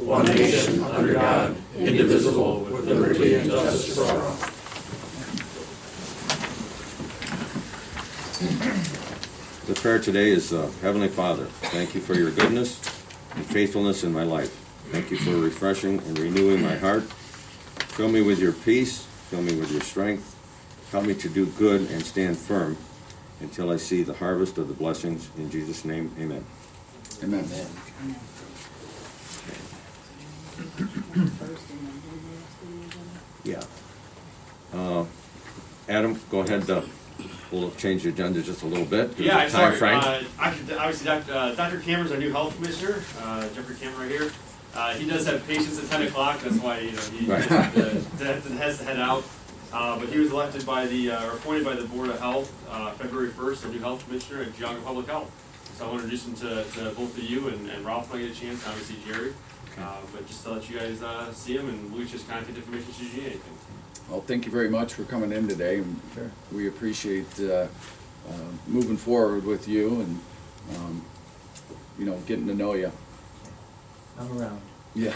one nation, under God, indivisible, with liberty and justice for all. The prayer today is, Heavenly Father, thank you for your goodness and faithfulness in my life. Thank you for refreshing and renewing my heart. Fill me with your peace, fill me with your strength. Help me to do good and stand firm until I see the harvest of the blessings. In Jesus' name, amen. Amen. Yeah. Adam, go ahead. We'll change the agenda just a little bit. Yeah, I'm Time sorry. frame. Obviously, Dr. Cameron's our new health commissioner. Jeffrey Cameron right here. He does have patients at 10 o'clock. That's why he Right. has to head out. But he was elected by or appointed by the Board of Health February 1st, our new health commissioner at Geauga Public Health. So I want to introduce him to both of you and Ralph when I get a chance, and obviously Jerry. But just to let you guys see him, and Lucia's contact information should you need anything. Well, thank you very much for coming in today. Sure. We appreciate moving forward with you and, getting to know you. I'm around. Yeah.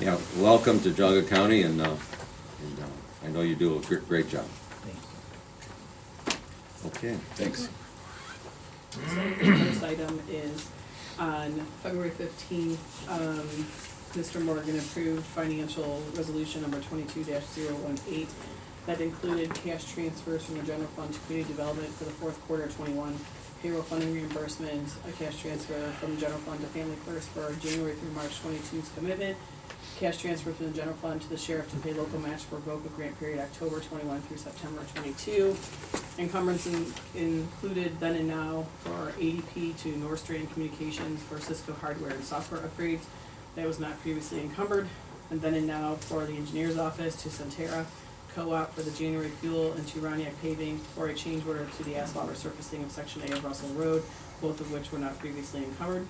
Yeah, welcome to Geauga County, and I know you do a great job. Thanks. Okay. Thanks. So the first item is on February 15th, Mr. Morgan approved financial resolution number 22-018 that included cash transfers from the general fund to community development for the fourth quarter of 21, payroll funding reimbursement, a cash transfer from the general fund to Family First for January through March 22's commitment, cash transfer from the general fund to the sheriff to pay local match for VOCA grant period October 21 through September 22. Encumbrance included then and now for ADP to North Strand Communications for Cisco hardware and software upgrades that was not previously encumbered. And then and now for the engineer's office to Centera Co-op for the January fuel, and to Roniak paving for a change order to the asphalt resurfacing of Section A of Russell Road, both of which were not previously encumbered.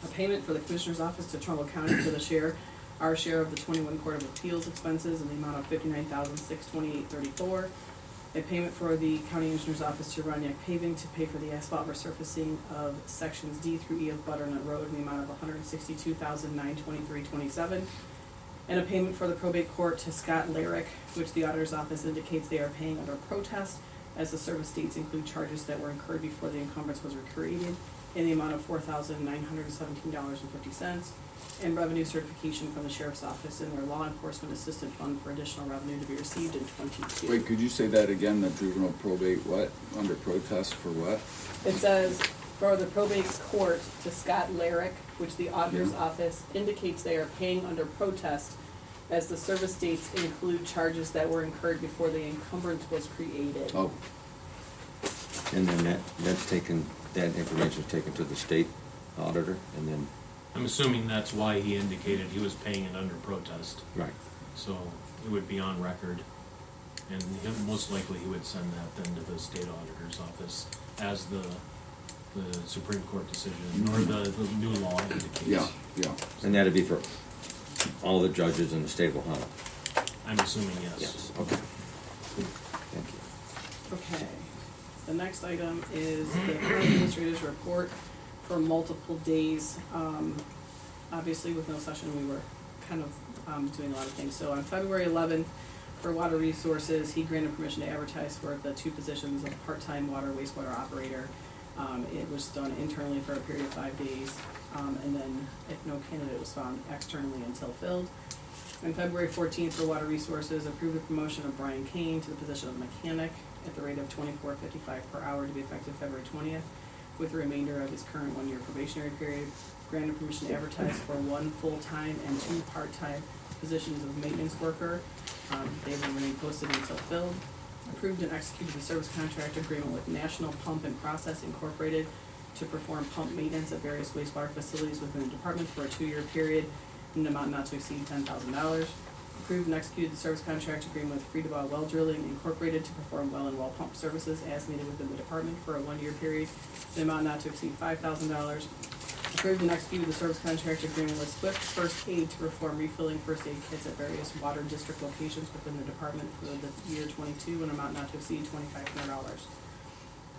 A payment for the Commissioner's Office to Trumbull County for our share of the 21 Court of Appeals expenses in the amount of $59,628.34. A payment for the County Engineer's Office to Roniak Paving to pay for the asphalt resurfacing of sections D through E of Butternut Road in the amount of $162,923.27. And a payment for the probate court to Scott Larrick, which the Auditor's Office indicates they are paying under protest, as the service dates include charges that were incurred before the encumbrance was created, in the amount of $4,917.50, and revenue certification from the Sheriff's Office in their Law Enforcement Assistant Fund for additional revenue to be received in 22. Wait, could you say that again, the juvenile probate, what? Under protest for what? It says, for the probate court to Scott Larrick, which the Auditor's Office indicates they are paying under protest, as the service dates include charges that were incurred before the encumbrance was created. Oh, And then that information is taken to the state auditor, and then, I'm assuming that's why he indicated he was paying it under protest, right. so it would be on record. And most likely he would send that then to the state auditor's office as the Supreme Court decision, or the new law indicates. yeah. And that'd be for all the judges in the state of Ohio. I'm assuming yes. Yes, okay. Thank you. Okay, the next item is the county administrator's report for multiple days. Obviously with no session, we were kind of doing a lot of things. So on February 11th, for water resources, he granted permission to advertise for the two positions of part-time water wastewater operator. It was done internally for a period of 5 days, and then if no candidate was found externally until filled. On February 14th, for water resources, approved the promotion of Brian Kane to the position of mechanic at the rate of $24.55 per hour to be effective February 20th, with the remainder of his current one-year probationary period. Granted permission to advertise for one full-time and two part-time positions of maintenance worker. They will remain posted until filled. Approved and executed the service contract agreement with National Pump and Process Incorporated to perform pump maintenance at various wastewater facilities within the department for a 2-year period in an amount not to exceed $10,000. Approved and executed the service contract agreement with Friedebau Well Drilling Incorporated to perform well and well pump services as needed within the department for a 1-year period in an amount not to exceed $5,000. Approved and executed the service contract agreement with Swift First Aid to perform refilling first aid kits at various water district locations within the department for the year 22 in an amount not to exceed $2,500.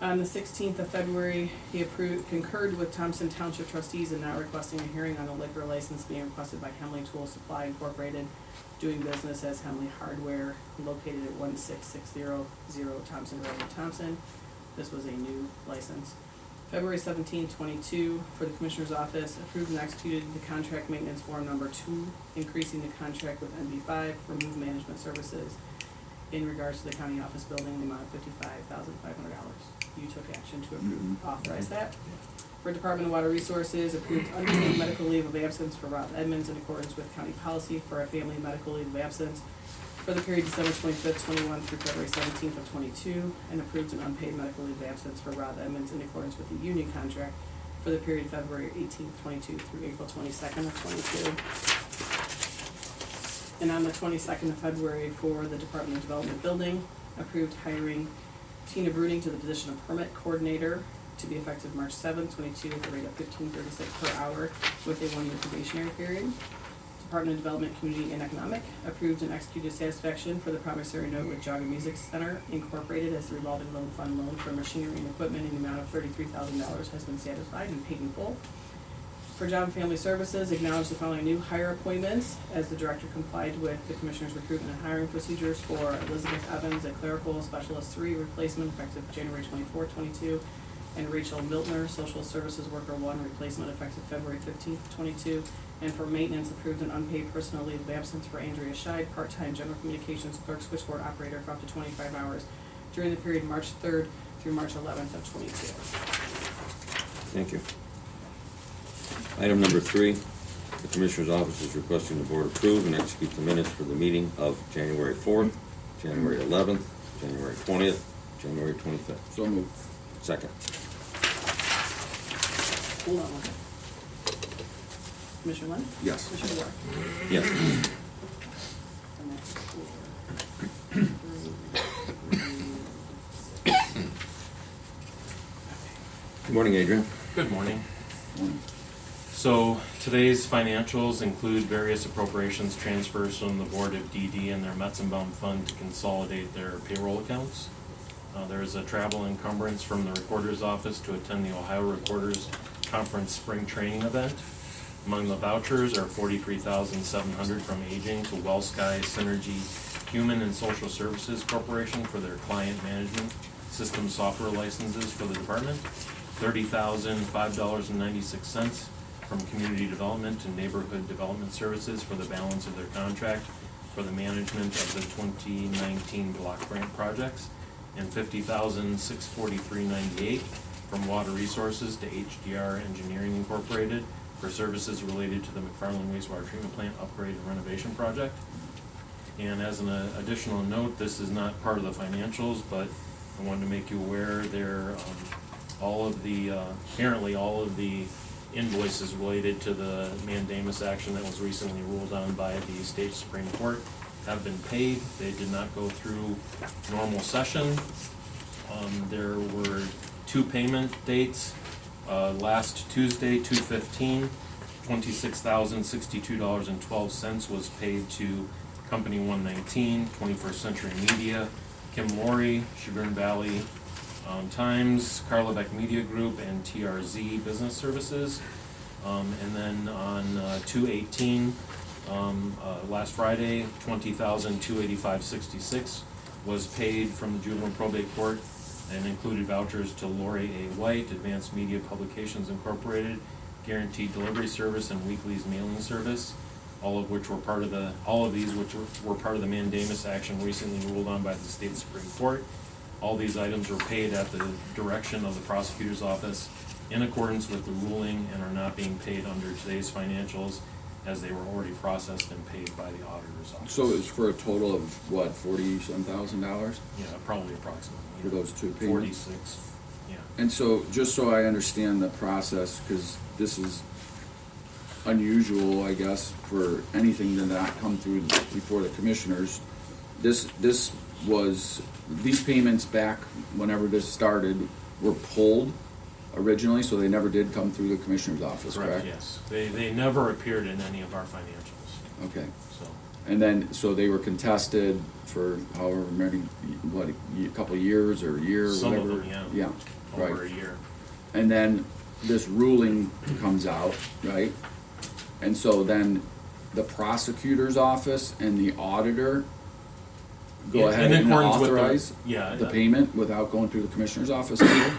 On the 16th of February, he concurred with Thompson Township trustees in not requesting a hearing on a liquor license being requested by Hemley Tool Supply Incorporated, doing business as Hemley Hardware, located at 16600 Thompson Road in Thompson. This was a new license. February 17, 22, for the Commissioner's Office, approved and executed the contract maintenance form number 2, increasing the contract with NB5 for move management services in regards to the county office building in the amount of $55,500. You took action to approve, authorize that. For Department of Water Resources, approved unpaid medical leave of absence for Rob Edmonds in accordance with county policy for a family medical leave of absence for the period December 25th, 21 through February 17th of 22, and approved an unpaid medical leave of absence for Rob Edmonds in accordance with the union contract for the period February 18th, 22 through April 22nd of 22. And on the 22nd of February for the Department of Development Building, approved hiring Tina Bruning to the position of permit coordinator to be effective March 7th, 22, at the rate of $15.36 per hour with a 1-year probationary period. Department of Development, Community, and Economic approved and executed satisfaction for the promissory note with Jogga Music Center Incorporated as the revolving loan fund loan for machinery and equipment in the amount of $33,000 has been satisfied and paid in full. For Job and Family Services, acknowledge the following new hire appointments as the director complied with the Commissioner's recruitment and hiring procedures for Elizabeth Evans, a clerical specialist 3 replacement effective January 24, 22, and Rachel Miltner, social services worker 1 replacement effective February 15th, 22, and for maintenance, approved an unpaid personal leave of absence for Andrea Scheid, part-time general communications clerk switchboard operator for up to 25 hours during the period March 3rd through March 11th of 22. Thank you. Item number 3, the Commissioner's Office is requesting the Board approve and execute the minutes for the meeting of January 4th, January 11th, January 20th, January 25th. So moved. Second. Hold on one second. Commissioner Lynn? Yes. Commissioner Ward? Yes. And that's 4. Good morning, Adrian. Good morning. Morning. So today's financials include various appropriations transfers from the Board of DD and their Metzenbaum Fund to consolidate their payroll accounts. There is a travel encumbrance from the Recorder's Office to attend the Ohio Recorders Conference Spring Training Event. Among the vouchers are $43,700 from Aging to WellSky Synergy Human and Social Services Corporation for their client management system software licenses for the department. $30,005.96 from Community Development to Neighborhood Development Services for the balance of their contract for the management of the 2019 block grant projects, and $50,643.98 from Water Resources to HDR Engineering Incorporated for services related to the McFarland Wastewater Treatment Plant Upgrade and Renovation Project. And as an additional note, this is not part of the financials, but I wanted to make you aware there, apparently all of the invoices related to the mandamus action that was recently ruled on by the state Supreme Court have been paid. They did not go through normal session. There were 2 payment dates. Last Tuesday, 2/15, $26,062.12 was paid to Company 119, 21st Century Media, Kim Laurie, Chagrin Valley Times, Karlovac Media Group, and TRZ Business Services. And then on 2/18, last Friday, $20,285.66 was paid from the Juvenile Probate Court and included vouchers to Lori A. White, Advanced Media Publications Incorporated, Guaranteed Delivery Service, and Weekly's Mailing Service, all of these which were part of the mandamus action recently ruled on by the state Supreme Court. All these items were paid at the direction of the prosecutor's office in accordance with the ruling and are not being paid under today's financials, as they were already processed and paid by the auditor's office. So it's for a total of what, $40,000 Yeah, probably approximately. for those 2 payments? 46, yeah. And so, just so I understand the process, because this is unusual, I guess, for anything to not come through before the commissioners. These payments back whenever this started were pulled originally, so they never did come through the commissioner's office, correct? Yes. They never appeared in any of our financials, Okay. so. And then, so they were contested for however many, what, a couple of years or a year, or Some of whatever? them, Yeah, over a right. year. And then this ruling comes out, right? And so then the prosecutor's office and the auditor go Yeah, ahead in and accordance with the- authorize yeah, the payment without going through the commissioner's office either?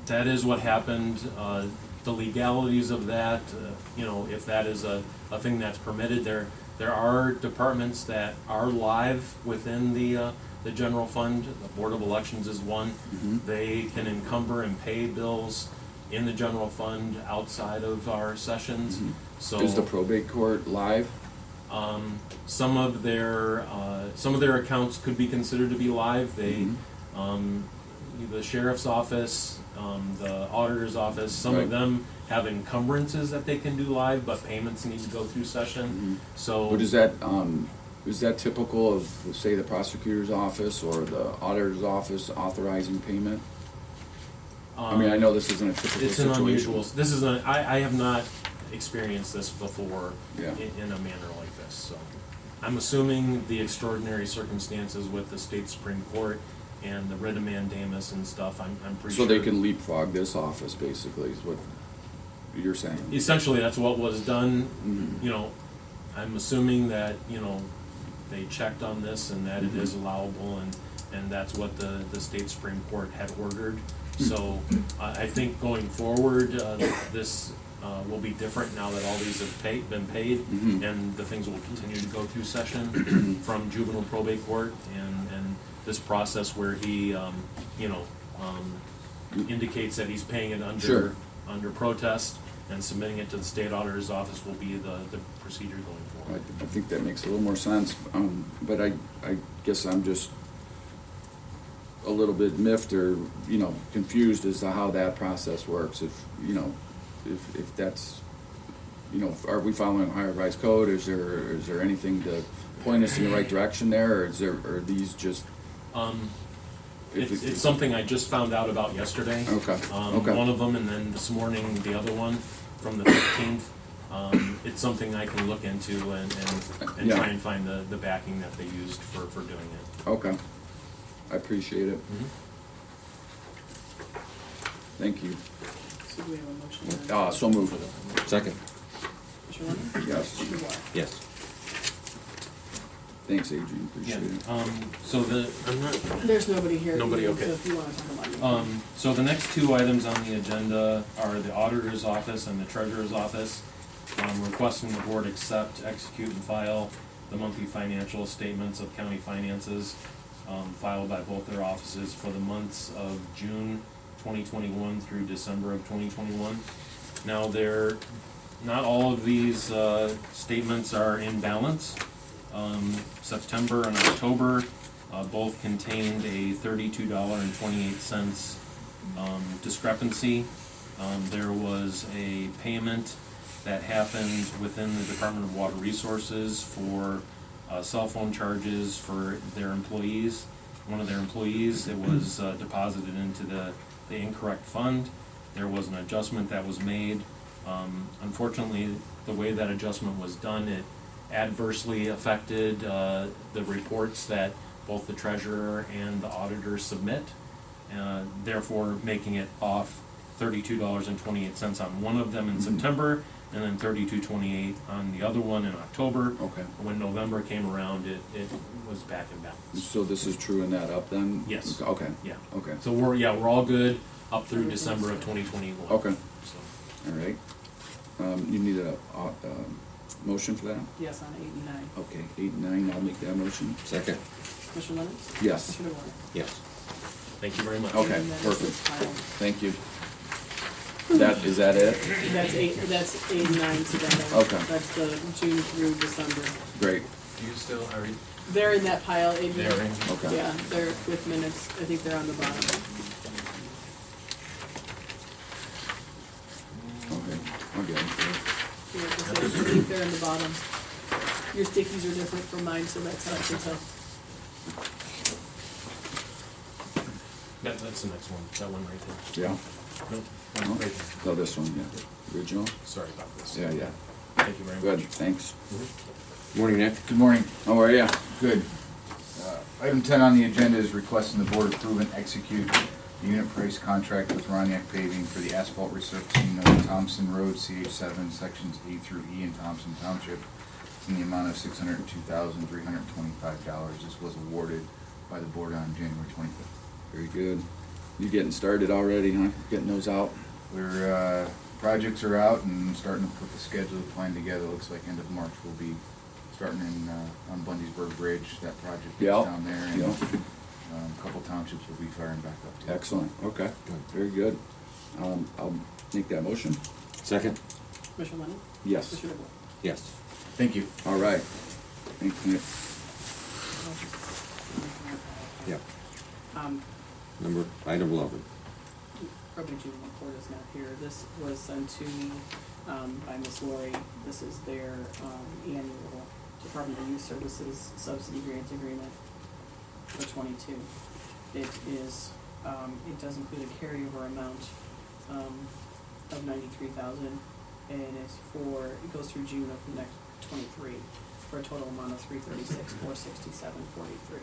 That is what happened. The legalities of that, if that is a thing that's permitted, there are departments that are live within the general fund. The Board of Elections is one. Mhm. They can encumber and pay bills in the general fund outside of our sessions. Mhm. So Is the probate court live? some of their accounts could be considered to be live. They Mhm. the sheriff's office, the auditor's office, some Right. of them have encumbrances that they can do live, but payments need to go through session. So But is that typical of, say, the prosecutor's office or the auditor's office authorizing payment? I mean, I know this isn't a typical it's an situation. unusual. This is I have not experienced this before Yeah. in a manner like this. So I'm assuming the extraordinary circumstances with the state Supreme Court and the writ of mandamus and stuff. I'm pretty So sure they can leapfrog this office, basically, is what you're saying? essentially that's what was done. Mhm. I'm assuming that they checked on this and that it is Mhm. allowable, and that's what the state Supreme Court had ordered. Hmm. So I think going forward, this will be different now that all these have been paid, Mhm. and the things will continue to go through session from juvenile probate court, and this process where he indicates that he's paying it Sure. under protest and submitting it to the state auditor's office will be the procedure going I forward. I think that makes a little more sense, but I guess I'm just a little bit miffed or, confused as to how that process works. If that's, are we following Ohio Revised Code? Is there anything to point us in the right direction there, or are these just? if It's it- something I just found out about yesterday. Okay, okay. One of them, and then this morning, the other one from the 15th. It's something I can look into and Yeah. try and find the backing that they used for doing it. Okay, I appreciate it. Thank you. So do we have a motion? on that? So moved. Second. Commissioner Lennon? Yes. Commissioner DeWark? Yes. Thanks, Adrian, Yeah, appreciate it. so I'm not. There's nobody here. Nobody, so okay. if you wanna talk about it. So the next two items on the agenda are the auditor's office and the treasurer's office. Requesting the board accept, execute, and file the monthly financial statements of county finances filed by both their offices for the months of June 2021 through December of 2021. Now, not all of these statements are in balance. September and October both contained a $32.28 discrepancy. There was a payment that happened within the Department of Water Resources for cell phone charges for their employees. One of their employees, it was deposited into the incorrect fund. There was an adjustment that was made. Unfortunately, the way that adjustment was done, it adversely affected the reports that both the treasurer and the auditor submit, therefore making it off $32.28 on one of them in September, and then $32.28 on the other one in October. Okay. When November came around, it was back in balance. So this is true in that up then? Yes. Okay. Yeah. Okay. So we're all good up through December of 2021. Okay, So, all right. You need a motion for that? Yes, on 8 and 9. Okay, 8 and 9, I'll make that motion. Second. Commissioner Lennon? Yes. Commissioner DeWark? Yes. thank you very much. Okay, And then perfect. this is filed. Thank you. Is that it? That's 8 and 9 together. Okay. That's the June through December. Great, Do you still, are you? They're in that pile, Adrian. They're in. okay. Yeah, they're with minutes. I think they're on the bottom. Okay, I'll get it. Yeah, I think they're in the bottom. Your stickies are different from mine, so that's how I can tell. That's the next one, that one right there. Yeah? Nope, No? one right there. No, this one, yeah. Original? Sorry about this. Yeah, yeah. Thank you very much. Good, thanks. Morning, Nick. Good morning. How are ya? Good. Item 10 on the agenda is requesting the board approve and execute the unit price contract with Roniak Paving for the asphalt resurfacing of Thompson Road, CH7, sections A through E in Thompson Township, in the amount of $602,325. This was awarded by the board on January 25th. Very good. You getting started already, huh? Getting those out? We're, projects are out and starting to put the schedule plan together. Looks like end of March we'll be starting in, on Bundysburg Bridge, that project is Yeah. down there. And, Yeah. a couple townships will be firing back up too. Excellent, okay, very good. I'll make that motion. Second? Commissioner Lennon? Yes. Commissioner DeBoer? Yes. Thank you. All right. Thanks, Nick. Yep. Item 11. Probate juvenile court is not here. This was sent to me by Ms. Lori. This is their annual Department of Youth Services subsidy grant agreement for 22. It is, it does include a carryover amount of $93,000, and it's for, it goes through June of next 23, for a total amount of $336,467.43.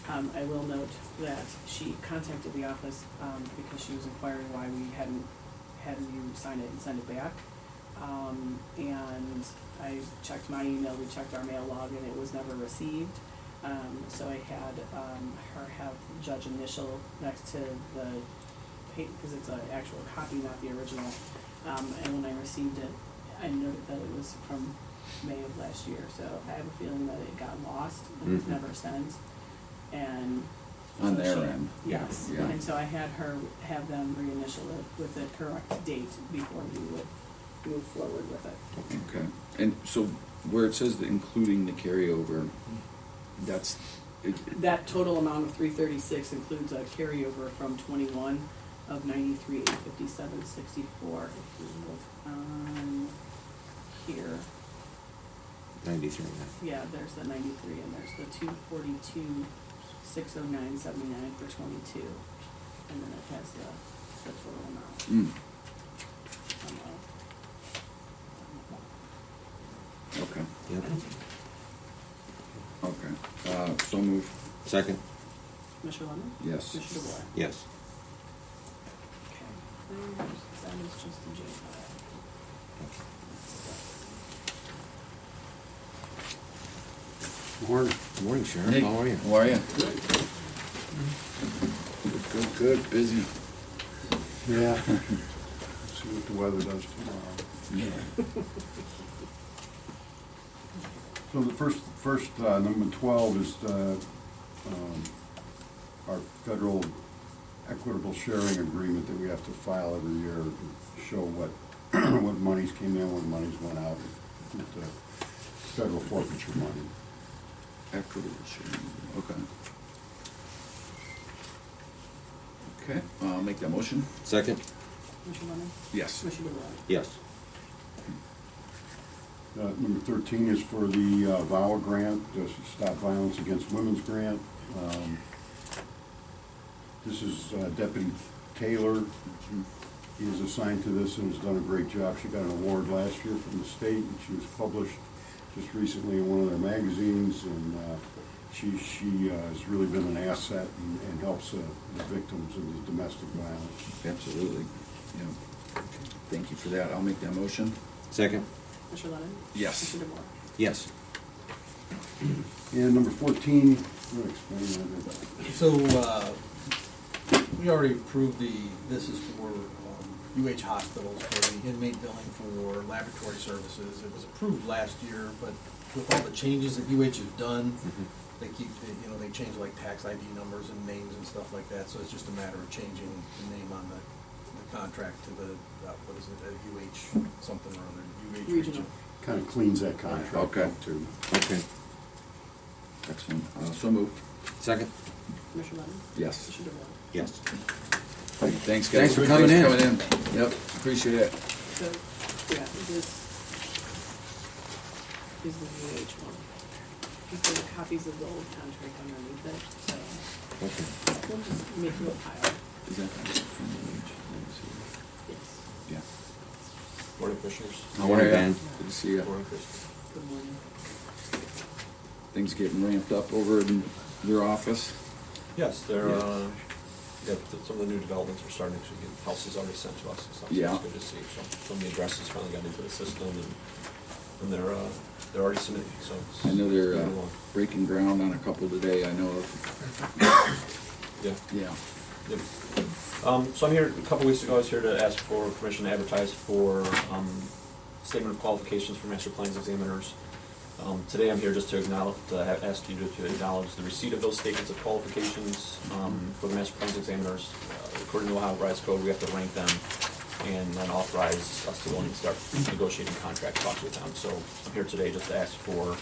I will note that she contacted the office because she was inquiring why we hadn't had you sign it and send it back. And I checked my email, we checked our mail log, and it was never received. So I had her have judge initial next to the because it's an actual copy, not the original. And when I received it, I noted that it was from May of last year. So I have a feeling that it got lost and was Mhm. never sent. And On so their she- end. Yes, Yeah. and so I had her have them reinitial it with the correct date before we would move forward with it. Okay, and so where it says that including the carryover, that's, That total amount of $336 includes a carryover from 21 of $93,857.64. If you look on here, 93. yeah, there's the 93 and there's the 242,609.79 for 22, and then it has the total amount. okay, Yep. okay. So moved. Second? Commissioner Lennon? Yes. Commissioner DeBoer? Yes. Okay, that is just the J file. Morning. Good morning, Sheriff. Nick, How are you? How are you? Good, busy. Yeah. See what the weather does tomorrow. Yeah. So the first number 12 is our federal equitable sharing agreement that we have to file every year to show what what monies came in, what monies went out with the federal forfeiture money. Equitable sharing, okay. Okay, I'll make that motion. Second? Commissioner Lennon? Yes. Commissioner DeBoer? Yes. Number 13 is for the VAWA grant, the Stop Violence Against Women's grant. This is Deputy Taylor. He is assigned to this and has done a great job. She got an award last year from the state, and she was published just recently in one of their magazines, and she has really been an asset and helps the victims of the domestic violence. Absolutely, yeah. Thank you for that. I'll make that motion. Second? Commissioner Lennon? Yes. Commissioner DeBoer? Yes. And number 14, I'm going to explain that. So, we already approved this is for UH hospitals for the inmate billing for laboratory services. It was approved last year, but with all the changes that UH has done, they they change like tax ID numbers and names and stuff like that, so it's just a matter of changing the name on the contract to the, what is it, UH something or other, UH Regional. Kind of cleans that contract Okay. up too. Okay. Excellent. So moved. Second? Commissioner Lennon? Yes. Commissioner DeBoer? Yes. Thanks, guys. Thanks for coming in. Yep, appreciate it. So, yeah, this is the UH one. There are copies of the old contract underneath it, so Okay. we'll just make you a pile. Is that from the wage? Let me see. Commissioners. How Morning, are ya? Ben. Good to see you. Morning, Chris. Good morning. Things getting ramped up over in your office? Yes, they're, Yeah. some of the new developments are starting to get houses already sent to us and stuff, so Yeah. it's good to see. So some of the addresses finally got into the system and they're already submitting, so it's. I know they're moving along. breaking ground on a couple today, I know of. Yeah. Yeah. Yep. So I'm here, a couple weeks ago, I was here to ask for permission to advertise for, statement of qualifications for master plans examiners. Today I'm here just to ask you to acknowledge the receipt of those statements of qualifications, for the master plans examiners. According to Ohio Rise Code, we have to rank them and then authorize us to go and start negotiating contract talks with them. So I'm here today just to ask for,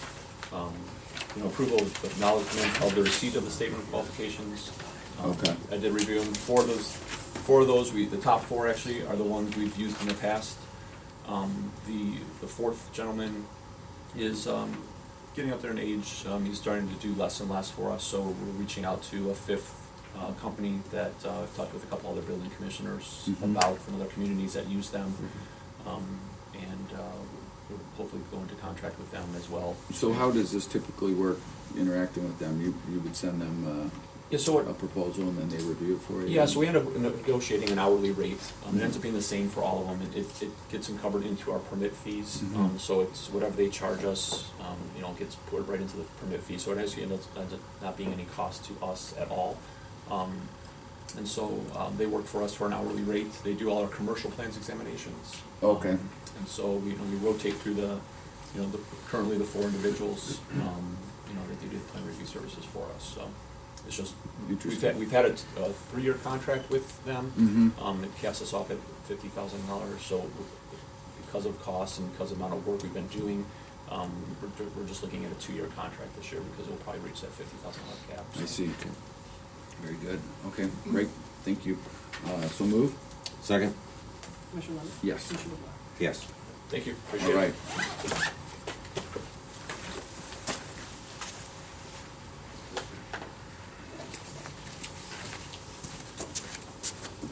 approval of acknowledgement of the receipt of the statement of qualifications. Okay. I did review them. Four of those, the top four actually are the ones we've used in the past. The fourth gentleman is getting up there in age. He's starting to do less and less for us, so we're reaching out to a fifth company that I've talked with a couple other building commissioners about from other communities that use them. And we'll hopefully go into contract with them as well. So how does this typically work, interacting with them? You would send them Yeah, so a proposal and then they review it for you? Yeah, so we end up negotiating an hourly rate. It ends up being the same for all of them. It gets them covered into our permit fees. Mhm. So it's whatever they charge us, gets put right into the permit fee. So it actually ends up not being any cost to us at all. And so they work for us for an hourly rate. They do all our commercial plans examinations. Okay. And so we rotate through currently the four individuals, that they do the plan review services for us. So it's just, we've had a 3-year contract with them. Mhm. It caps us off at $50,000. So because of costs and because of the amount of work we've been doing, we're just looking at a 2-year contract this year because we'll probably reach that $50,000 cap. I see. Very good. Okay, great. Thank you. So move? Second? Commissioner Lennon? Yes. Commissioner DeBoer? Yes. Thank you, All appreciate it. right.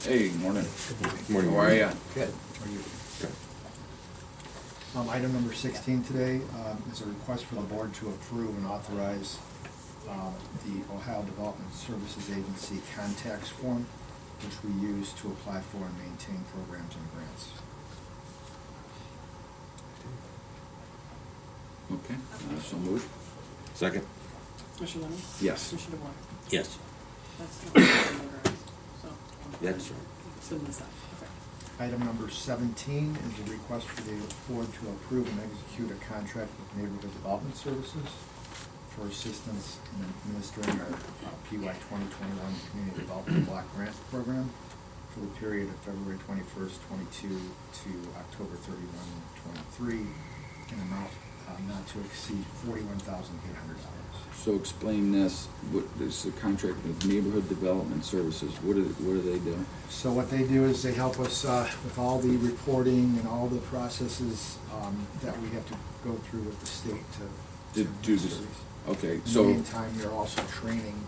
Hey, good morning. Morning. How are ya? Good. How are you? Item number 16 today is a request for the board to approve and authorize the Ohio Development Services Agency contacts form, which we use to apply for and maintain programs and grants. Okay, so move? Second? Commissioner Lennon? Yes. Commissioner DeBoer? Yes. That's not notarized, so. That's right. It's in this side, okay. Item number 17 is a request for the board to approve and execute a contract with Neighborhood Development Services for assistance in administering our PY 2021 Community Development Block Grant Program for the period of February 21st, 22 to October 31, 23, in amount not to exceed $41,800. So explain this, what is the contract with Neighborhood Development Services? What do they do? So what they do is they help us with all the reporting and all the processes that we have to go through with the state to Do this, service. okay, In so. the meantime, they're also training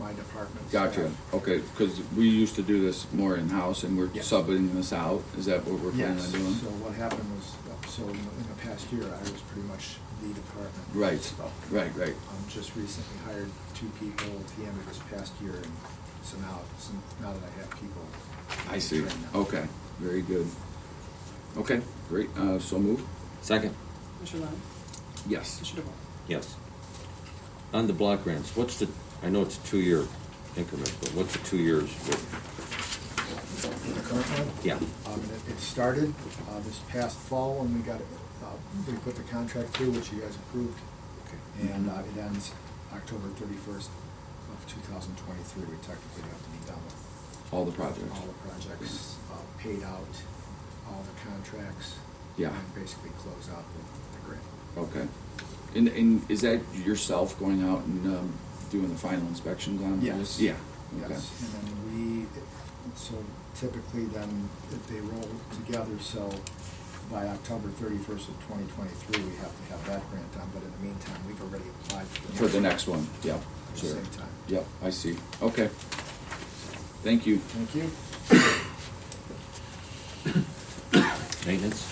my department. Gotcha, staff. okay, because we used to do this more in-house and we're Yes. subbing this out. Is that what we're planning Yes, on doing? so what happened was, in the past year, I was pretty much the department. Right, So, right. just recently hired 2 people at the end of this past year, and so now that I have people. I see, trained now. okay, very good. Okay, great, so move? Second? Commissioner Lennon? Yes. Commissioner DeBoer? Yes. On the block grants, I know it's a 2-year increment, but what's the 2 years with? The current one? Yeah. It started this past fall, and we put the contract through, which you guys approved. And it ends October 31st of 2023. We technically have to be done with All the projects? all the projects, paid out, all the contracts. Yeah. And basically close out the grant. Okay. And is that yourself going out and doing the final inspections on this? Yes. Yeah, okay. Yes, and then so typically then, if they roll together, so by October 31st of 2023, we have to have that grant done, but in the meantime, we've already applied For the next one, yep, At the sure. same time. Yep, I see, okay. Thank you. Thank you. Maintenance?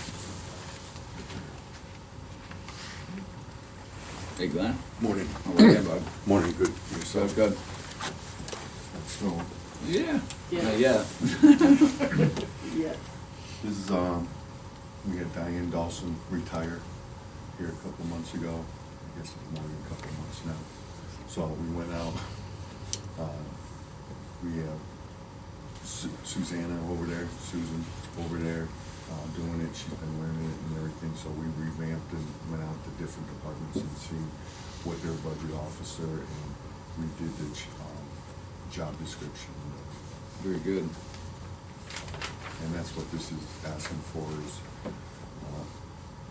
Hey, Glenn. Morning. How are you, bud? Morning, good. So good. So, Yeah. Yeah. Yeah. Yeah. this is, we had Diane Dawson retire here a couple months ago. I guess it's more than a couple months now. So we went out, we have Susanna over there, Susan over there, doing it. She's been learning it and everything, so we revamped and went out to different departments and seen what their budget officer, and we did the, job description. Very good. And that's what this is asking for, is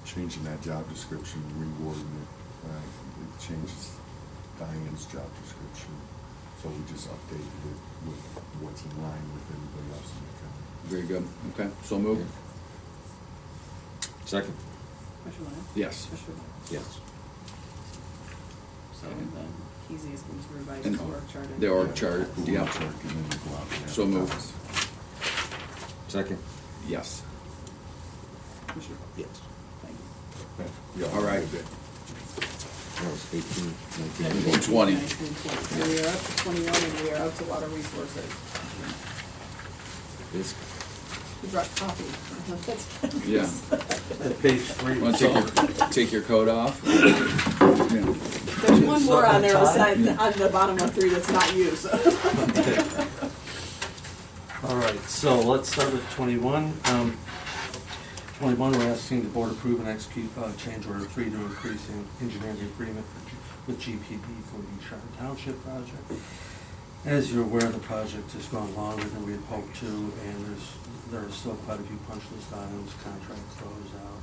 changing that job description, rewording it. It changes Diane's job description, so we just updated it with what's in line with everybody else in the county. Very good. Okay, so move. Second. Commissioner Lennon? Yes. Commissioner White? Yes. So the easiest thing to revise And the org chart. the org chart, The yeah. work chart, and then we go out and So moved. advertise. Second. Yes. Commissioner White? Yes. Thank you. Yeah, All right. good. That was 18, 19. 19, 20. 19, 20. So we are up to 21 and we are up to water resources. This, We brought coffee. Yeah. Page 3. Want to take your coat off? Yeah. There's one more on there besides, on the bottom of 3 that's not you, so. All right, so let's start with 21. 21, we're asking the board approve and execute change order 3 to increase in engineering agreement with GPD for the Charter Township project. As you're aware, the project has gone longer than we had hoped to, and there are still quite a few punch list items, contract close out,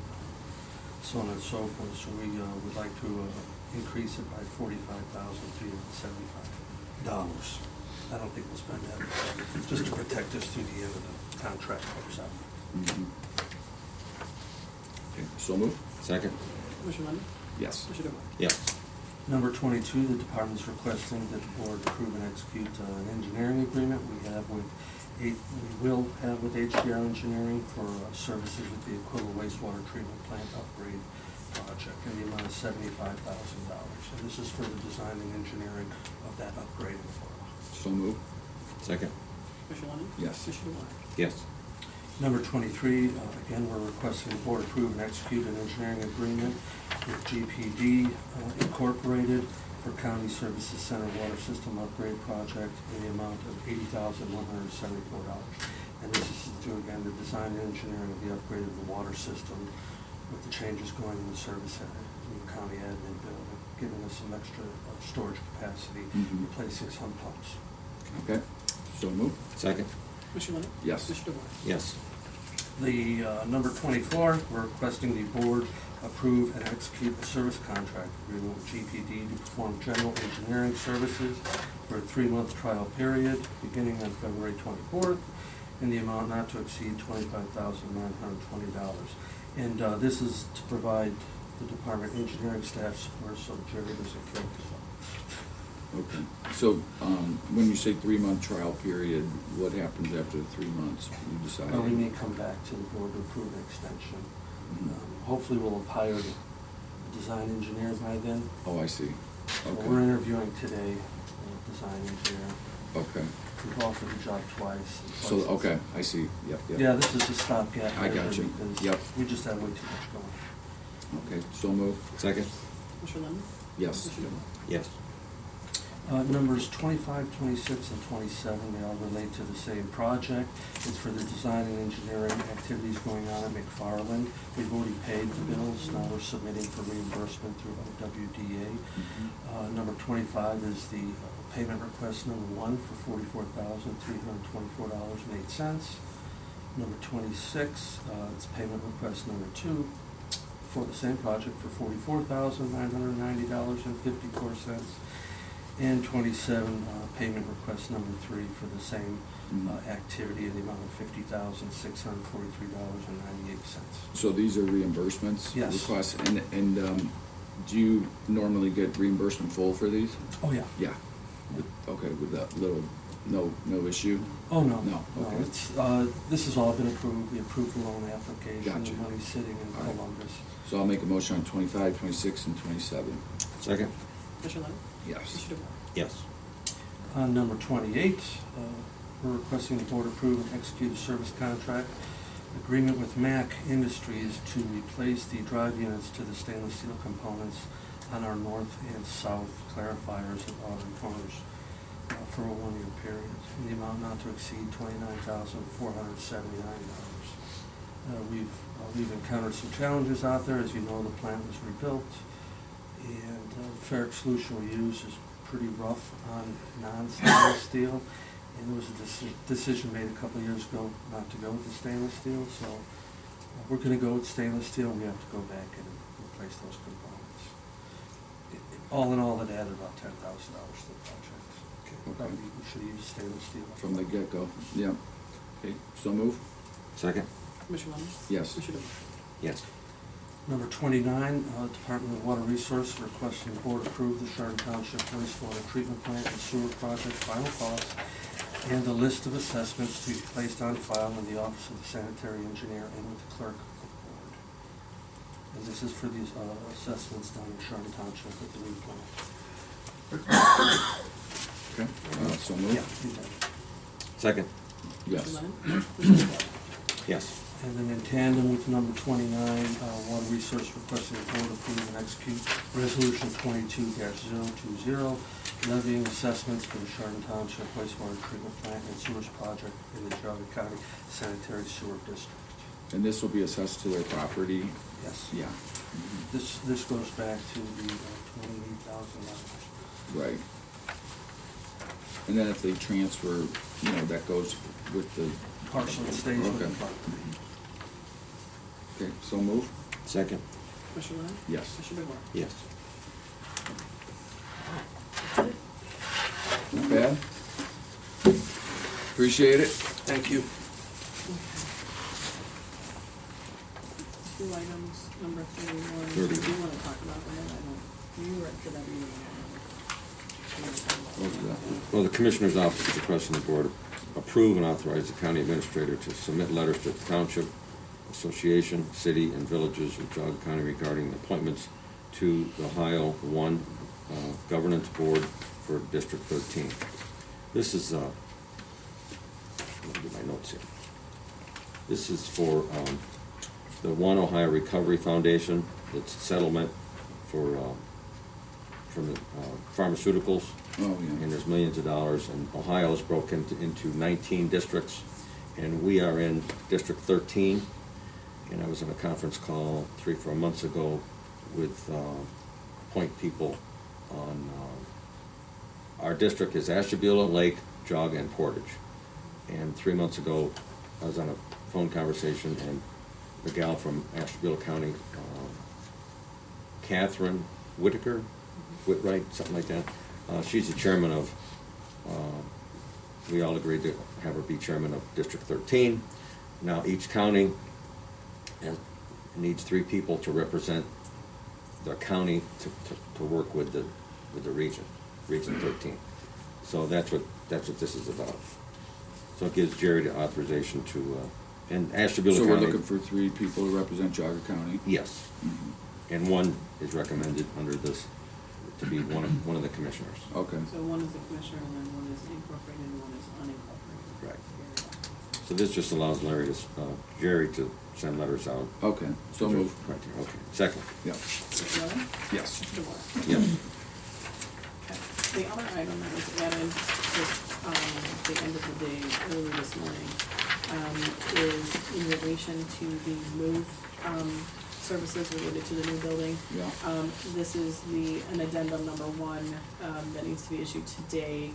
so on and so forth. So we would like to increase it by $45,375. I don't think we'll spend that, just to protect us through the end of the contract goes out. Mhm. Okay, so move. second. Commissioner Lennon? Yes. Commissioner White? Yes. Number 22, the department's requesting that the board approve and execute an engineering agreement we will have with HDR Engineering for services with the Aquila wastewater treatment plant upgrade project in the amount of $75,000. And this is for the design and engineering of that upgrade in Florida. So move. Second. Commissioner Lennon? Yes. Commissioner White? Yes. Number 23, again, we're requesting the board approve and execute an engineering agreement with GPD Incorporated for County Services Center Water System Upgrade Project in the amount of $80,174. And this is to, again, the design and engineering of the upgrade of the water system with the changes going in the service area, in the county admin building, giving us some extra storage capacity, Mhm. replacing some pumps. Okay, so move. Second. Commissioner Lennon? Yes. Commissioner White? Yes. The number 24, we're requesting the board approve and execute a service contract agreement with GPD to perform general engineering services for a 3-month trial period beginning on February 24th in the amount not to exceed $25,920. And this is to provide the department engineering staff support so Jerry doesn't kill himself. Okay. So, when you say 3-month trial period, what happens after the 3 months? You decide? Well, we may come back to the board to approve an extension. Mhm. Hopefully we'll have hired a design engineer by then. Oh, I see. So Okay. we're interviewing today, design engineer. Okay. We've offered the job twice. So, okay, I see. Yep, yep. Yeah, this is a stopgap. I got measure you. because Yep. We just have way too much going. Okay, so move. Second. Commissioner Lennon? Yes. Commissioner White? Yes. Numbers 25, 26, and 27, they all relate to the same project. It's for the design and engineering activities going on at McFarland. We've already paid the bills, now we're submitting for reimbursement through OWDA. Number 25 is the payment request number 1 for $44,324.08. Number 26, it's payment request number 2 for the same project for $44,990.54. And 27, payment request number 3 for the same activity in the amount of $50,643.98. So these are reimbursements? Yes. Requests, and do you normally get reimbursement full for these? Oh, yeah. Yeah. Okay, with that little, no issue? Oh, no. No, okay. It's, this has all been approved. We approved the loan application. Gotcha. The money's sitting in All right. Columbus. So I'll make a motion on 25, 26, and 27. Second? Commissioner Lennon? Yes. Commissioner DeBoer? Yes. On number 28, we're requesting the board approve and execute a service contract agreement with MAC Industries to replace the drive units to the stainless steel components on our north and south clarifiers at outer corners for a one-year period, in the amount not to exceed $29,479. We've encountered some challenges out there. As you know, the plant was rebuilt, and the ferric solution we use is pretty rough on non-stainless steel. And there was a decision made a couple of years ago not to go with the stainless steel, so we're going to go with stainless steel. We have to go back and replace those components. All in all, it added about $10,000 to the project. Probably we should use stainless steel. From the get-go, yeah. Okay, so move? Second? Commissioner Lennon? Yes. Commissioner DeBoer? Yes. Number 29, Department of Water Resources requesting the board approve the Chardon Township wastewater treatment plant and sewer project final costs and the list of assessments to be placed on file in the Office of the Sanitary Engineer and with the clerk of the board. And this is for these assessments done in Chardon Township at the new plant. Okay, so move? Yeah, you did. Second? Yes. Commissioner Lennon? Commissioner DeBoer? Yes. And then in tandem with number 29, Water Resource requesting the board approve and execute Resolution 22-020, levying assessments for the Chardon Township wastewater treatment plant and sewers project in the Geauga County Sanitary Sewer District. And this will be assessed to their property? Yes. Yeah. This goes back to the $28,000. Right. And then if they transfer, that goes with the... Partial it stays with the Okay. property. Okay, so move? Second? Commissioner Lennon? Yes. Commissioner DeBoer? Yes. Not bad. Appreciate it. Thank you. Two items, number 31. 30. Do you want to talk about them? You were at that meeting. What was that? Well, the Commissioner's Office is requesting the board approve and authorize the county administrator to submit letters to the Township Association, city, and villages of Geauga County regarding appointments to the Ohio 1 Governance Board for District 13. This is, let me get my notes here. This is for the One Ohio Recovery Foundation. It's a settlement for from the pharmaceuticals. Oh, And yeah. there's millions of dollars, and Ohio is broken into 19 districts, and we are in District 13. And I was in a conference call 3-4 months ago with point people on, our district is Ashtabula, Lake, Geauga, and Portage. And 3 months ago, I was on a phone conversation, and the gal from Ashtabula County, Catherine Whitaker, Whitwright, something like that. She's the chairman of, we all agreed to have her be chairman of District 13. Now, each county needs 3 people to represent their county to work with the region, Region 13. So that's what this is about. So it gives Jerry the authorization to, and Ashtabula County. So we're looking for 3 people to represent Geauga County? Yes. Mhm. And one is recommended under this to be one of the commissioners. Okay. So one is the commissioner, and then one is incorporated, and one is unincorporated. Right. So this just allows Larry to, Jerry to send letters out. Okay, so move? Right there, okay. Second? Yeah. Commissioner Lennon? Yes. Commissioner DeBoer? Yes. Okay. The other item that was added just the end of the day, early this morning, is in relation to the move services related to the new building. Yeah. This is an addendum number 1 that needs to be issued today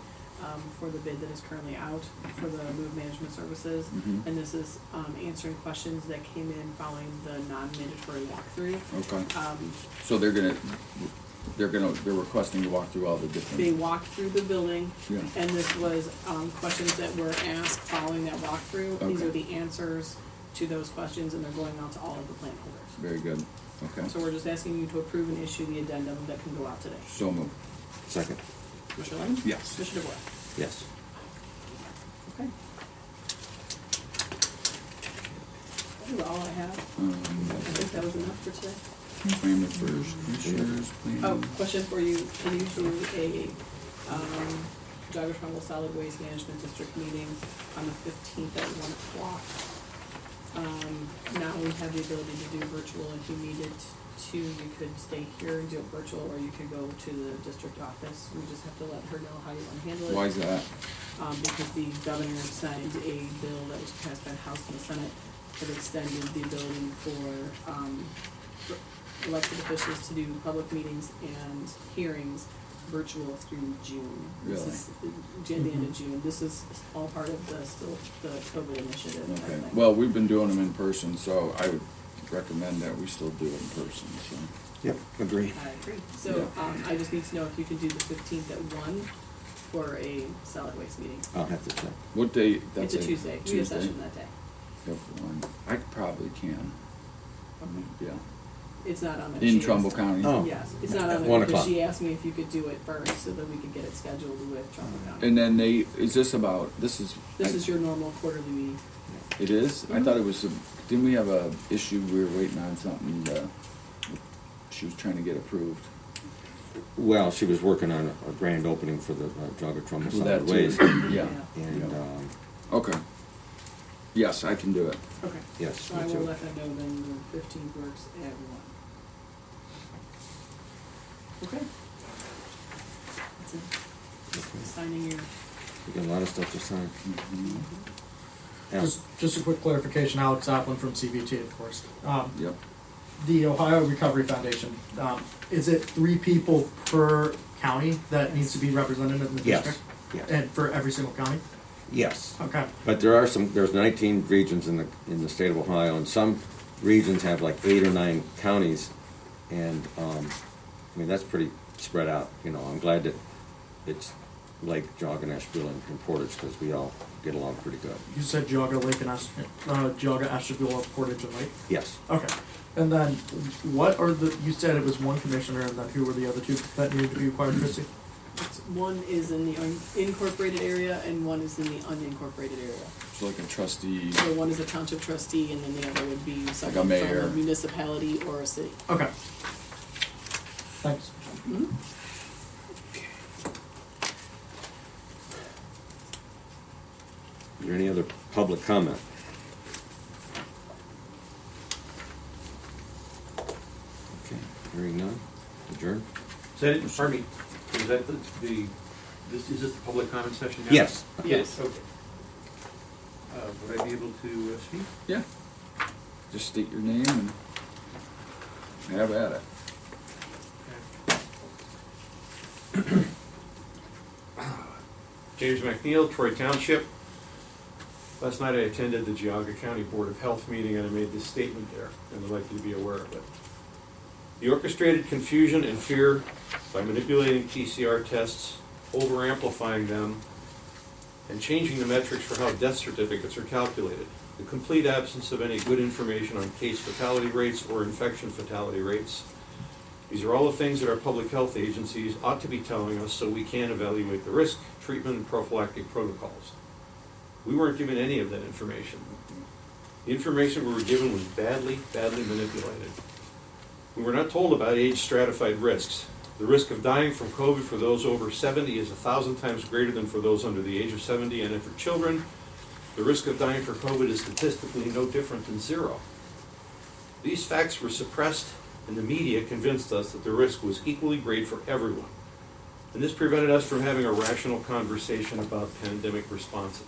for the bid that is currently out for the move management services. Mhm. And this is answering questions that came in following the non-mandatory walkthrough. Okay. So they're requesting to walk through all the different... They walked through the building, Yeah. and this was questions that were asked following that walkthrough. These Okay. are the answers to those questions, and they're going out to all of the plant holders. Very good. Okay. So we're just asking you to approve and issue the addendum that can go out today. So move? Second? Commissioner Lennon? Yes. Commissioner DeBoer? Yes. Okay. That is all I have. I Um, think that was enough for today. Family first, commissioners, Oh, planning. question for you, can you do a, Jogger Trumbull Solid Waste Management District meeting on the 15th at 1 o'clock? Now we have the ability to do virtual, if you needed to, you could stay here and do it virtual, or you could go to the district office. We just have to let her know how you wanna handle it. Why is that? Because the governor signed a bill that was passed by the House and the Senate that extended the ability for elected officials to do public meetings and hearings virtual through June. This Really? is the end of June. This is all part of the COVID initiative. I Okay, think. well, we've been doing them in person, so I would recommend that we still do it in person, so. Yep, agree. I agree. So, I just need to know if you can do the 15th at 1 for a solid waste meeting. I'll have to check. What day? That's It's a Tuesday. We have Tuesday? session that day. Yep, one. I probably can. Yeah. It's not on there. In She Trumbull asked- County? Oh. Yes, it's not on 1 there because o'clock. she asked me if you could do it first so that we could get it scheduled with Trumbull County. And then is this about, this is. This is your normal quarterly meeting. It is? I thought it was, didn't we have a issue, we were waiting on something, she was trying to get approved? Well, she was working on a grand opening for the Jogger Trumbull With that Solid too. Waste. Yeah. And, Okay. Yes, I can do it. Okay. yes, So I me will too. let them know then the 15th works at 1. Okay. That's it. Signing your, We got a lot of stuff to sign. Al? Just a quick clarification, Alex Applin from CBT, of course. Yep. The Ohio Recovery Foundation, is it 3 people per county that needs to be represented in the Yes, district? yes. And for every single county? Yes. Okay. But there's 19 regions in the state of Ohio, and some regions have like 8 or 9 counties, and, I mean, that's pretty spread out, you know. I'm glad that it's Lake, Jog, and Asheville and Portage, because we all get along pretty good. You said Geauga, Lake, and Geauga, Asheville, Portage, and Lake? Yes. Okay. And then, what are you said it was 1 commissioner, and then who were the other 2 that needed to be required, Chrissy? one is in the incorporated area and one is in the unincorporated area. It's like a trustee. So one is a township trustee and then the other would be someone mayor. from a municipality or a city. Okay. Thanks. Mhm. Is there any other public comment? Okay, hearing none, adjourn? Is that it? Pardon me, is that is this the public comment session now? Yes. Yes. Okay. Would I be able to speak? Yeah. Just state your name and have at it. James McNeil, Troy Township. Last night I attended the Geauga County Board of Health meeting and I made this statement there, and I'd like you to be aware of it. The orchestrated confusion and fear by manipulating PCR tests, over-amplifying them, and changing the metrics for how death certificates are calculated. The complete absence of any good information on case fatality rates or infection fatality rates. These are all the things that our public health agencies ought to be telling us so we can evaluate the risk, treatment, and prophylactic protocols. We weren't given any of that information. The information we were given was badly manipulated. We were not told about age-stratified risks. The risk of dying from COVID for those over 70 is 1,000 times greater than for those under the age of 70, and for children, the risk of dying for COVID is statistically no different than 0. These facts were suppressed, and the media convinced us that the risk was equally great for everyone. And this prevented us from having a rational conversation about pandemic responses.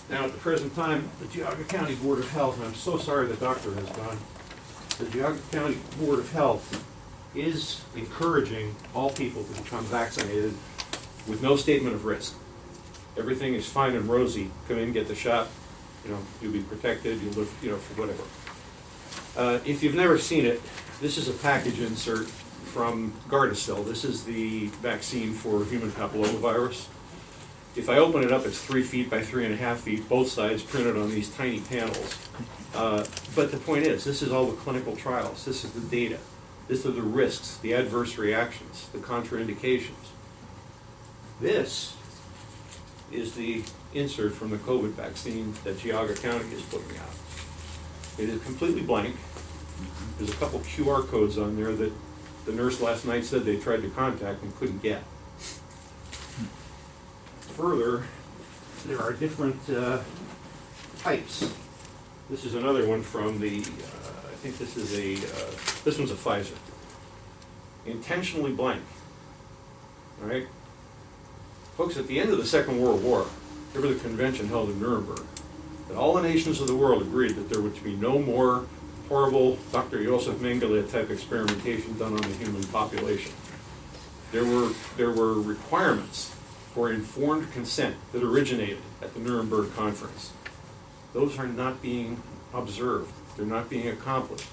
Now, at the present time, the Geauga County Board of Health, and I'm so sorry the doctor has gone, the Geauga County Board of Health is encouraging all people to become vaccinated with no statement of risk. Everything is fine and rosy. Come in, get the shot, you'll be protected, you'll live, for whatever. If you've never seen it, this is a package insert from Gardasil. This is the vaccine for human papillomavirus. If I open it up, it's 3 feet by 3.5 feet, both sides printed on these tiny panels. But the point is, this is all the clinical trials. This is the data. These are the risks, the adverse reactions, the contraindications. This is the insert from the COVID vaccine that Geauga County is putting out. It is completely blank. There's a couple QR codes on there that the nurse last night said they tried to contact and couldn't get. Further, there are different types. This is another one from the, I think this is this one's a Pfizer. Intentionally blank. All right? Folks, at the end of the Second World War, there was a convention held in Nuremberg that all the nations of the world agreed that there would be no more horrible Dr. Josef Mengele type experimentation done on the human population. There were requirements for informed consent that originated at the Nuremberg Conference. Those are not being observed. They're not being accomplished.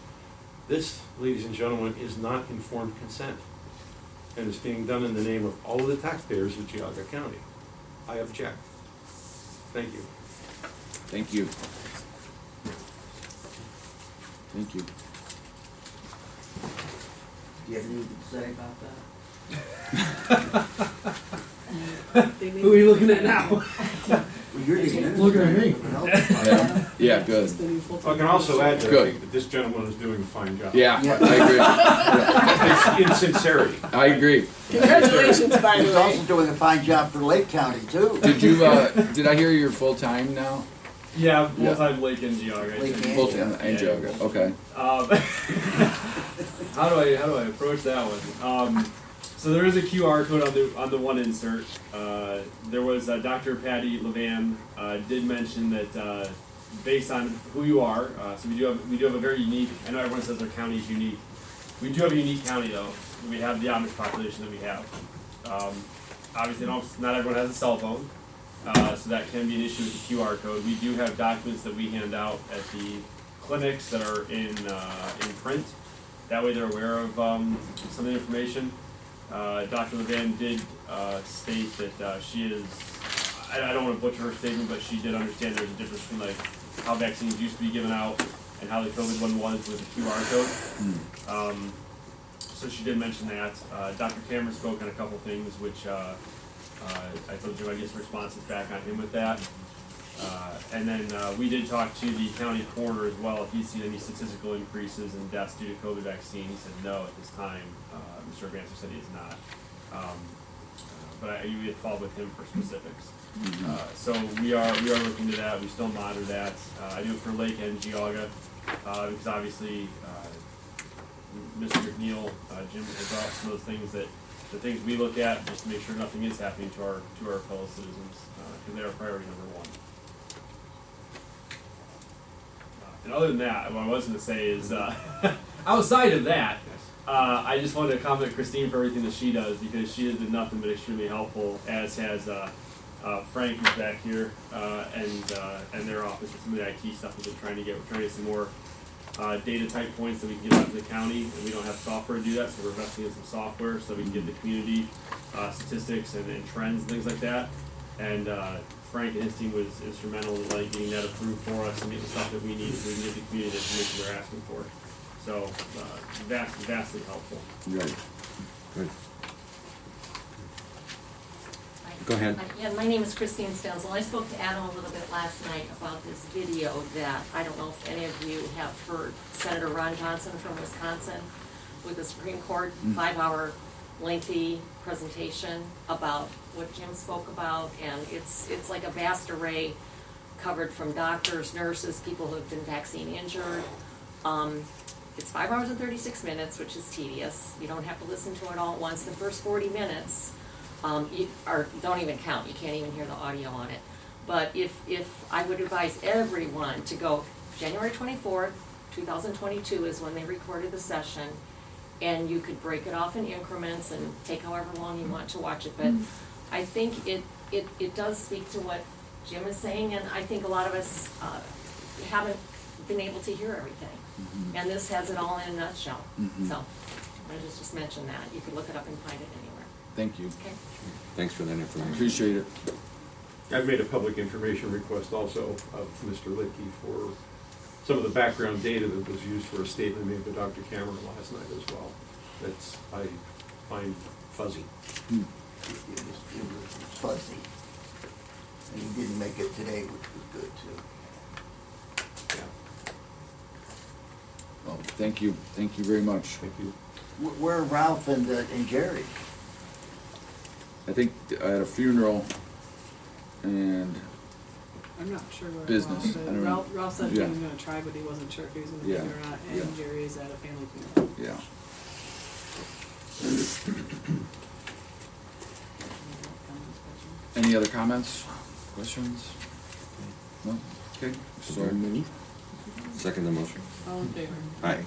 This, ladies and gentlemen, is not informed consent. And it's being done in the name of all of the taxpayers of Geauga County. I object. Thank you. Thank you. Thank you. Do you have anything to say about that? Who are you looking at now? Well, you're the Looking at me. Yeah, good. It's the new full-time I can also add that I Good. think that this gentleman is doing a fine job. Yeah, Yeah. I In sincerity. agree. I agree. Congratulations, by He's the way. also doing a fine job for Lake County, too. Did you, did I hear you're full-time now? Yeah, full-time Lake and Geauga. Lake and Full-time and Geauga, okay. How do I approach that one? So there is a QR code on the one insert. There was Dr. Patty Levan did mention that based on who you are, so we do have a very unique. I know everyone says our county is unique. We do have a unique county though. We have the Amish population that we have. Obviously, not everyone has a cell phone, so that can be an issue with the QR code. We do have documents that we hand out at the clinics that are in print. That way, they're aware of some of the information. Dr. Levan did state that she is, I don't want to butcher her statement, but she did understand there's a difference between like how vaccines used to be given out and how the COVID one was with the QR code. So she did mention that. Dr. Cameron spoke on a couple things, which I told you I'd get some responses back on him with that. And then we did talk to the county coroner as well if he's seen any statistical increases in deaths due to COVID vaccine. He said no at this time. Mr. Advancer said he is not. But you had followed with him for specifics. So we are looking into that. We still monitor that. I do it for Lake and Geauga because obviously Mr. McNeil, Jim has brought up some of those things the things we look at just to make sure nothing is happening to our fellow citizens because they are priority number one. And other than that, what I was going to say is, outside of that, I just wanted to compliment Christine for everything that she does because she has been nothing but extremely helpful, as has Frank, who's back here, and their office with some of the IT stuff that they're trying to get. We're trying to get some more data type points that we can get out to the county, and we don't have software to do that, so we're investing in some software so we can give the community statistics and trends and things like that. And Frank and his team was instrumental in like getting that approved for us and getting the stuff that we need so we can give the community the information they're asking for. So vastly helpful. Good. Good. Go ahead. Yeah, my name is Christine Stenzel. I spoke to Adam a little bit last night about this video that, I don't know if any of you have heard, Senator Ron Johnson from Wisconsin with the Supreme Court, 5-hour lengthy presentation about what Jim spoke about, and it's like a vast array covered from doctors, nurses, people who have been vaccine injured. It's 5 hours and 36 minutes, which is tedious. You don't have to listen to it all at once. The first 40 minutes don't even count. You can't even hear the audio on it. But if I would advise everyone to go, January 24th, 2022 is when they recorded the session, and you could break it off in increments and take however long you want to watch it. But I think it does speak to what Jim is saying, and I think a lot of us haven't been able to hear everything. And this has it all in a nutshell. So I just mentioned that. You could look it up and find it anywhere. Thank you. Okay. Thanks for that information. Appreciate it. I've made a public information request also of Mr. Litkey for some of the background data that was used for a statement made by Dr. Cameron last night as well. That's, I find fuzzy. It was fuzzy. And he didn't make it today, which was good, too. Yeah. Well, Thank you very much. Thank you. Where are Ralph and Jerry? I think at a funeral, and I'm not sure where Business. Ralph I is. don't know. Ralph said he Yeah. was gonna try, but he wasn't sure if he was gonna Yeah. make it or not, Yeah. and Jerry is at a family funeral. yeah. Any other comments, questions? No? Okay, so moved. Second the motion. All in favor? Aye.